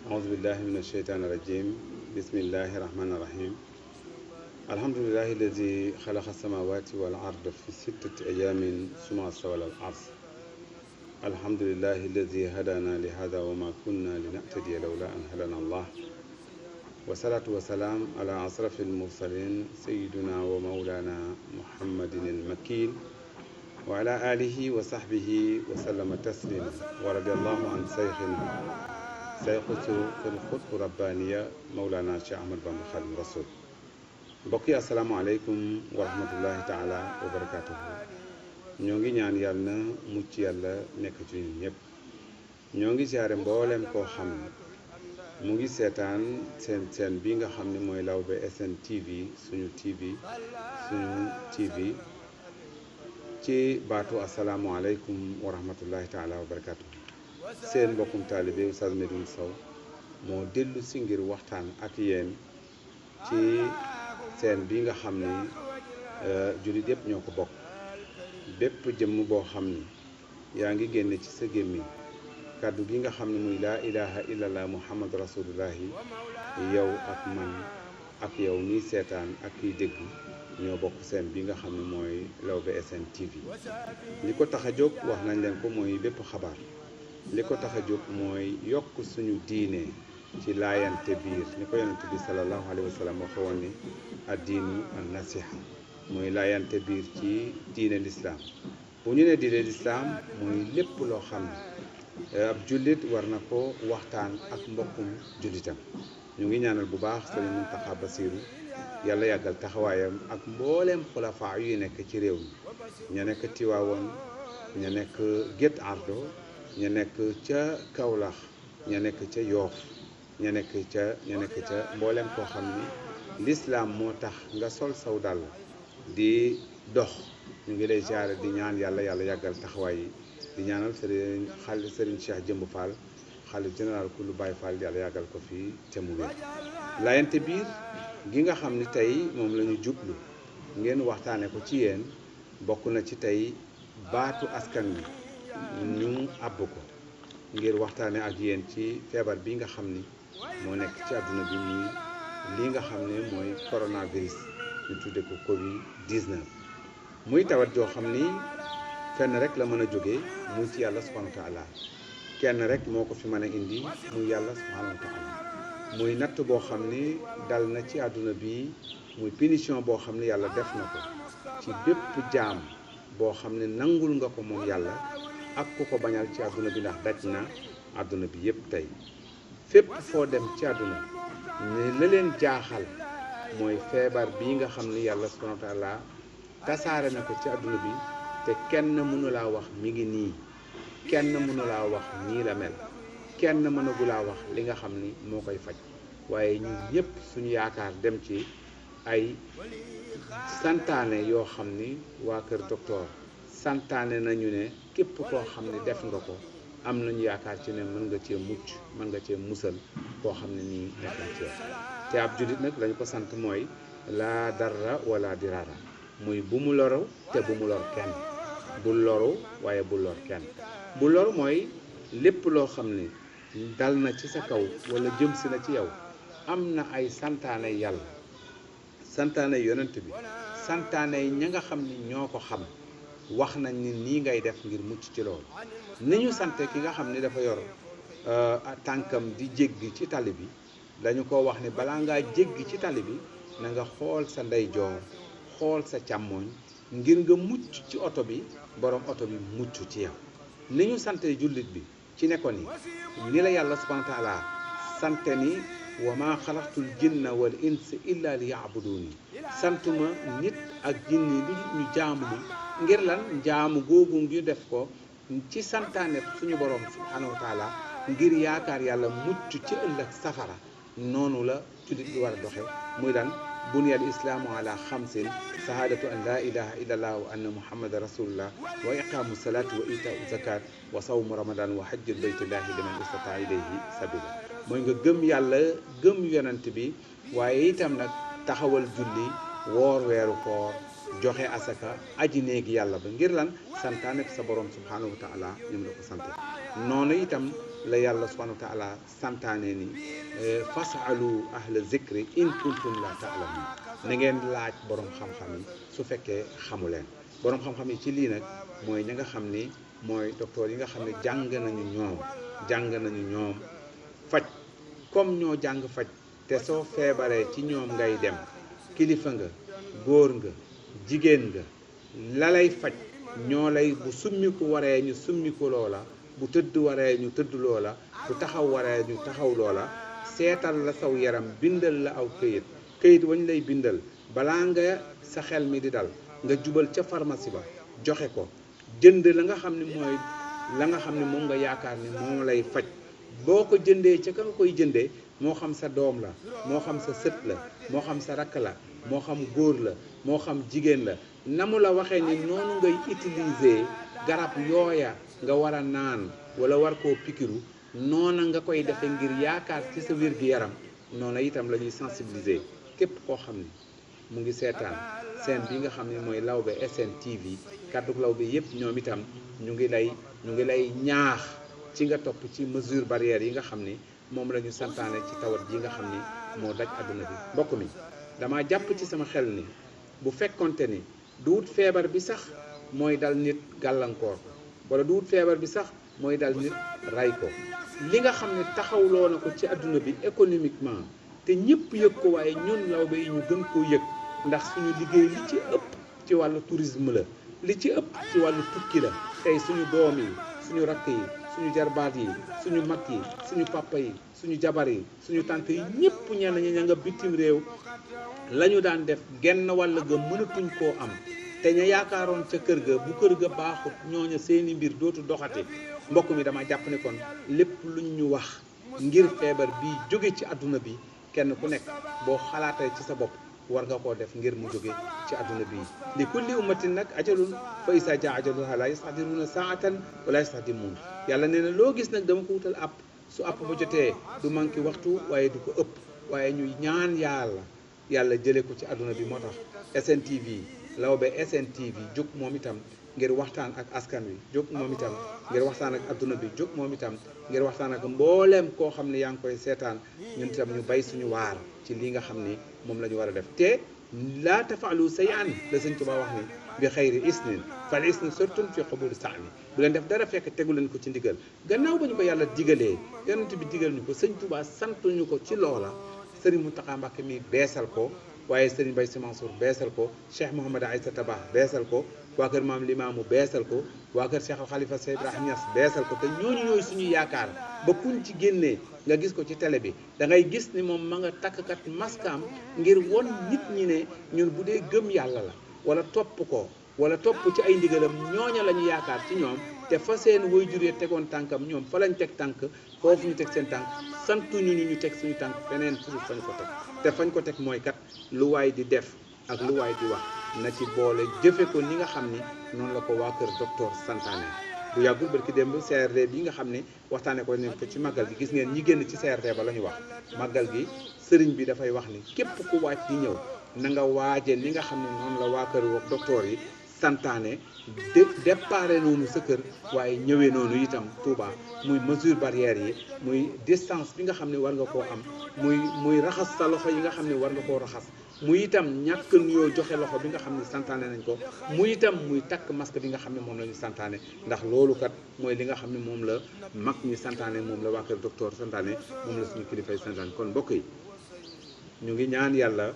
أعوذ بالله من الشيطان الرجيم بسم الله الرحمن الرحيم الحمد لله الذي خلق السماوات والأرض في 6 أيام ثم استوى على العرش الحمد لله الذي هدانا لهذا وما كنا لنهتدي لولا أن هدانا الله والصلاة والسلام على أشرف المرسلين سيدنا ومولانا محمد المكين وعلى آله وصحبه وسلم تسليما ورضي الله عن شيخنا شيخ الخطب ربانية مولانا Cheikh Ahmad Bamba Khadim Rasoul mbokk yi asalaamaaleykum wa rahmatullahi taala wa barakatuhu ñoo ngi ñaan yàlla na mucc yàlla nekk ci ñun ñëpp ñoo ngi siyaare mbooleem koo xam ne mu ngi seetaan seen bi nga xam ne mooy Lawbe SN TV suñu TV ci baatu asalaamaaleykum wa rahmatullahi taala wa barakatuhu seen mbokkum taalibe Oustaz Medoune Sow moo dellu si ngir waxtaan ak yéen ci seen bi nga xam ni jullit yëpp ñoo ko bokk bépp jëmm boo xam ni yaa ngi génne ci sa gémmiñ kàddu gi nga xam ne muy laa ilaha illallah muhammad rasulullahi yow ak man ak yow nii seetaan ak kiy dégg ñoo bokk seen bi nga xam ne mooy Lawbe SN TV li ko tax a jóg wax nañ leen ko mooy bépp xabaar li ko tax a jóg mooy yokk suñu diine ci laayante biir ni ko yonent bi sallallahu alayhi wa sallam waxe woon ni addiinu an nasiha mooy laayante biir ci diine lislaam bu ñu ne diine lislaam mooy lépp loo xam ne ab jullit war na ko waxtaan ak mbokkum jullitam ñu ngi ñaanal bu baax Sëriñ Muntaxa Basiru yàlla yàggal taxawaayam ak mbooleem xulafaa yu nekk ci réew mi ña nekk Tiwaawoon ña nekk Guet Ardo ña nekk ca Kawlax ña nekk ca Yoof ña nekk ca mboolem koo xam ni lislaam moo tax nga sol saw dàll di dox ñu ngi lay ziare di ñaan yàlla yàggal taxawaay yi di ñaanal sëriñ Cheikh Jëmb Fall xalif général kullu Baye Fall yàlla yàggal ko fii te mu wér laayante biir gi nga xam ni tey moom la ñu jublu ngeen waxtaane ko ci yéen bokk na ci tey baatu askan wi ñu àbb ko ngir waxtaane ak yéen ci feebar bi nga xam ni moo nekk ci àdduna bi muy lii nga xam ne mooy coronavirus ñu tudde ko Covid-19 muy tawat joo xam ni fenn rek la mën a jóge muy ci yàlla subhanahu wa taala kenn rek moo ko fi mën a indi muy yàlla subhanahu wa taala muy natt boo xam ni dal na ci àdduna bi muy punition boo xam ne yàlla def na ko ci bépp jaam boo xam ne nangul nga ko moom yàlla ak ku ko bañal ci àdduna bi ndax daj na àdduna bi yépp tey fépp foo dem ci àdduna ne la leen jaaxal mooy feebar bii nga xam ni yàlla subhanahu wa taala tasaare na ko ci àdduna bi te kenn mënu laa wax mi ngi nii kenn mënu laa wax nii la mel kenn mënagu laa wax li nga xam ni moo koy faj waaye ñun ñëpp suñu yaakaar dem ci ay santaane yoo xam ni waa kër docteur santaane nañu ne képp koo xam ne def nga ko am nañu yaakaar ci ne mën nga cee mucc mën nga cee musal koo xam ne nii nekk na ci te ab jullit nag lañu ko sant mooy laa darra wala dirara muy bu mu loru te bu mu lor kenn bu loru waaye bu lor kenn bu loru mooy lépp loo xam ne dal na ci sa kaw wala jëm si na ci yow am na ay santaane yàlla santaane yonent bi santaane ña nga xam ni ñoo ko xam wax nañ ni nii ngay def ngir mucc ci loolu ni ñu sante ki nga xam ni dafa yor tànkam di jéggi ci tali bi dañu ko wax ni balaa ngaa jéggi ci tali bi na nga xool sa ndeyjoor xool sa càmmooñ ngir nga mucc ci oto bi borom oto bi mucc ci yow ni ñu sante jullit bi ci nekkoon ni la yàlla subhanahu wa taala sante ni wa ma xalaqtul jinna wal insa illa li yaabuduni santuma nit ak jinni lu ñu jaamu ma ngir lan jaamu googu ngi def ko ci santaane suñu borom subhanahu wa taala ngir yaakaar yàlla mucc ci ëllëg safara noonu la jullit bi war a doxe muy lan buniya al islaamu ala xamsin shahadatu an la ilaha illa allah wa anna muhammadan rasulullah wa iqamu salati wa itaau zakat wa sawmu ramadan wa hajjul baytillahi liman istata ilayhi sabila mooy nga gëm yàlla gëm yonent bi waaye itam nag taxawal julli woor weeru koor joxe asaka aji néegi yàlla ba ngir lan santaane sa borom subhanahu wa taala ñoom la ko sante noonu itam la yàlla subhanahu wa taala santaane ni fasalu ahla zikri in kuntum la taalamun na ngeen laaj borom xam-xam yi su fekkee xamu leen borom xam-xam yi ci lii nag mooy ñi nga xam ni mooy docteur yi nga xam ne jàng nañu ñoom faj comme ñoo jàng faj te soo feebaree ci ñoom ngay dem kilifa nga góor nga jigéen nga la lay faj ñoo lay bu summiku waree ñu summiku loola bu tëdd waree ñu tëdd loola bu taxaw waree ñu taxaw loola seetal la saw yaram bindal la aw këyit wañ lay bindal balaa nga sa xel mi di dal nga jubal ca pharmacie ba joxe ko jënd la nga xam ne mooy la nga xam ne moom nga yaakaar ni moom lay faj boo ko jëndee ca ka nga koy jëndee moo xam sa doom la moo xam sa sët la moo xam sa rakk la moo xam góor la moo xam jigéen la na mu la waxee ni noonu ngay utiliser garab yooya nga war a naan wala war koo pikiru noona nga koy defe ngir yaakaar ci sa wér-gi-yaram noona itam la ñuy sensibiliser képp koo xam ni mu ngi seetaan seen bi nga xam ne mooy Lawbe SN TV kàddu Lawbe yépp ñoom itam ñu ngi lay ñaax ci nga topp ci mesure barrière yi nga xam ni moom la ñu santaane ci tawat ji nga xam ni moo daj àdduna bi mbokk mi dama jàpp ci sama xel ni bu fekkonte ni du wut feebar bi sax mooy dal nit gàllankoor ko wala du wut feebar bi sax mooy dal nit ray ko li nga xam ne taxawloo na ko ci àdduna bi économiquement te ñëpp yëg ko waaye ñun Lawbe yi ñu gën koo yëg ndax suñu liggéey li ci ëpp ci wàllu tourisme la li ci ëpp ci wàllu tukki la tey suñu doom yi suñu rakk yi suñu jarbaat yi suñu mag yi suñu papa yi suñu jabar yi suñu tante yi ñëpp ñenn ñi ña nga bitim réew la ñu daan def genn wàll ga mënatuñ koo am te ña yaakaaroon ca kër ga bu kër ga baaxut ñooña seeni mbir dootu doxati mbokk mi dama jàpp ne kon lépp luñ ñu wax ngir feebar bi jóge ci àdduna bi kenn ku nekk boo xalaatee ci sa bopp war nga koo def ngir mu jóge ci àdduna bi li kulli ummatin nag ajalun fa isa jaa ajaluha la yastahdiruna saatan wala yastahdimun yàlla nee na loo gis nag dama ko wutal app su app ba jotee du manqué waxtu waaye du ko ëpp waaye ñuy ñaan yàlla jëlee ko ci àdduna bi moo tax SN TV Lawbe SN TV jóg moom itam ngir waxtaan ak askan wi jóg moom itam ngir waxtaan ak àdduna bi jóg moom itam ngir waxtaan ak mbooleem koo xam ne yaa ngi koy seetaan ñun itam ñu bay suñu waar ci li nga xam ni moom la ñu war a def te laa tafaalu say'an la Sëñ Tuubaa wax ni bi xayri isnin fal isnu surtun fi qubuli saami bu leen def dara fekk tegu leen ko ci ndigal gannaaw ba ñu ko yàlla digalee yonent bi digal ñu ko Sëñ Tuubaa santuñu ko ci loola Sëriñ Muntaxa Mbàkke mi beesal ko waaye Sëriñ Bay Si Mansour beesal ko Cheikh Mouhamed Aïssata Ba beesal ko waa kër Maam Limaamu beesal ko waa kër Cheikh Al Khalifa Seyd Ibrahima Niass beesal ko te ñooñu ñooy suñu yaakaar ba kuñ ci génnee nga gis ko ci télé bi da ngay gis ni moom ma nga takkkat maskaam ngir won nit ñi ne ñun bu dee gëm yàlla la wala topp ko wala topp ci ay ndigalam ñooña la ñu yaakaar ci ñoom te fa seen waajur ya tegoon tànkam ñoom fa lañ teg tànk foofu ñu teg seen tànk santuñu ñu teg suñu tànk feneen suuf fañ ko teg te fañ ko teg mooy kat lu waay di def ak lu waay di wax na ci boole jëfe ko ni nga xam ni noonu la ko waa kër docteur santaane bu yàggul barki démb CRD bi nga xam ne waxtaane ko ne ko ci màggal gi gis ngeen ñi génn ci CRD ba la ñu wax màggal gi sëriñ bi dafay wax ni képp ku waaj di ñëw na nga waaje li nga xam ne noonu la waa kër docteur yi santaane déparé noonu sa kër waaye ñëwee noonu itam Touba muy mesure barrière yi muy distance bi nga xam ne war nga koo am muy raxas sa loxo yi nga xam ne war nga koo raxas muy itam ñàkk nuyoo joxe loxo bi nga xam ne santaane nañ ko muy itam muy takk masque bi nga xam ne moom la ñu santaane ndax loolu kat mooy li nga xam ne moom la mag ñi santaane moom la waa kër docteur santaane moom la suñu kilifay santaane kon mbokk yi ñu ngi ñaan yàlla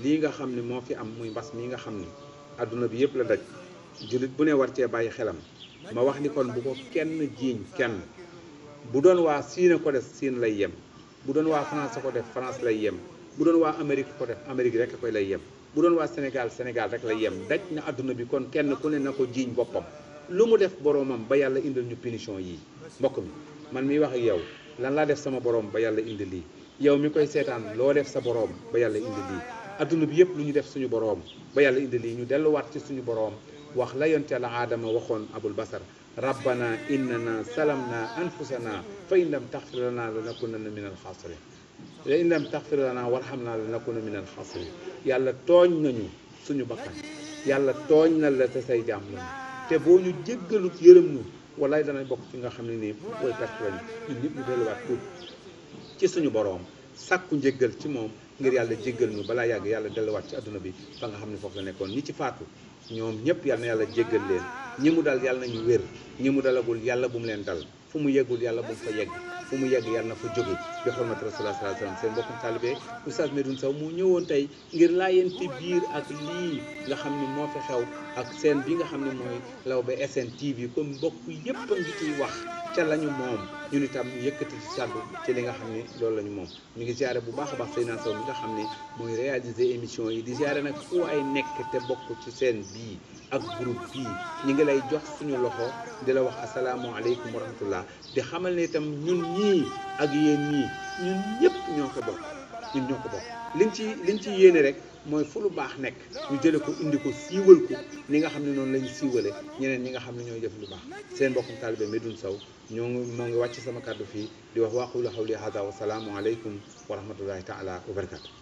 lii nga xam ne moo fi am muy mbas mi nga xam ne adduna bi yëpp la daj jullit bu ne war cee bàyyi xelam ma wax ni kon bu ko kenn jiiñ kenn bu doon waa Siin ko def Siin lay yem bu doon waa France ko def France lay yem bu doon waa Amérique ko def Amérique rek koy lay yem bu doon waa Sénégal Sénégal rek lay yem daj na àdduna bi kon kenn ku ne na ko jiiñ boppam lu mu def boroomam ba yàlla indil ñu punition yii mbokk mi man miy wax ak yow lan laa def sama boroom ba yàlla indi lii yow mi koy seetaan loo def sa boroom ba yàlla indi lii adduna bi yëpp lu ñu def suñu boroom ba yàlla indi lii ñu delluwaat ci suñu boroom wax la yonte la aadama waxoon abul basar rabbana innana salamna anfusana fa in lam taxfir lana lanakunanna min alxaasirin wa in lam taxfir lana warhamna lanakunanna min alxaasirin yàlla tooñ nañu suñu bakkan yàlla tooñ na la te say jaam lañu te boo ñu jéggalut yërëm nu walaay danañ bokk ci nga xam ne nii booy perte lañu ñun ñëpp ñu delluwaat tuub ci suñu boroom sàkku njéggal ci moom ngir yàlla jéggal ñu balaa yàgg yàlla delluwaat ci adduna bi fa nga xam ne foofu la nekkoon ñi ci faatu ñoom ñëpp yàlla na yàlla jéggal leen ñi mu dal yàlla nañu wér ñi mu dalagul yàlla bu mu leen dal fu mu yeggul yàlla bu mu fa yegg fu mu yegg yàlla na fa jóge bi xormati rasulullah sallallahu alayhi wasallam seen mbokkum taalibe Oustaz Medoune Sow mu ñëwoon tey ngir laayante biir ak lii nga xam ne moo fi xew ak seen bi nga xam ne mooy Lawbe SN TV comme mbokk yëpp a ngi ciy wax ca lañu moom ñun itam ñu yëkkati ci sàddu ci li nga xam ne loolu lañu moom ñu ngi ziare bu baax a baax Seydina Sow mi nga xam ne mooy réaliser émission yi di ziare nag fu ay nekk te bokk ci seen bii ak groupe bii ñu ngi lay jox suñu loxo di la wax asalaamualeykum wa rahmatullah di xamal ne itam ñun ñii ak yéen ñii ñun ñëpp ñoo ko bokk ñun ñoo ko bokk liñ ci yéene rek mooy fu lu baax nekk ñu jële ko indi ko siiwal ko ni nga xam ne noonu lañu siiwale ñeneen ñi nga xam ne ñooy def lu baax seen mbokkum taalibe Medoune Sow moo ngi wàcc sama kàddu fii di wax waaqulu xawli hada wa salaamu aleykum wa rahmatullahi taala wa barakatu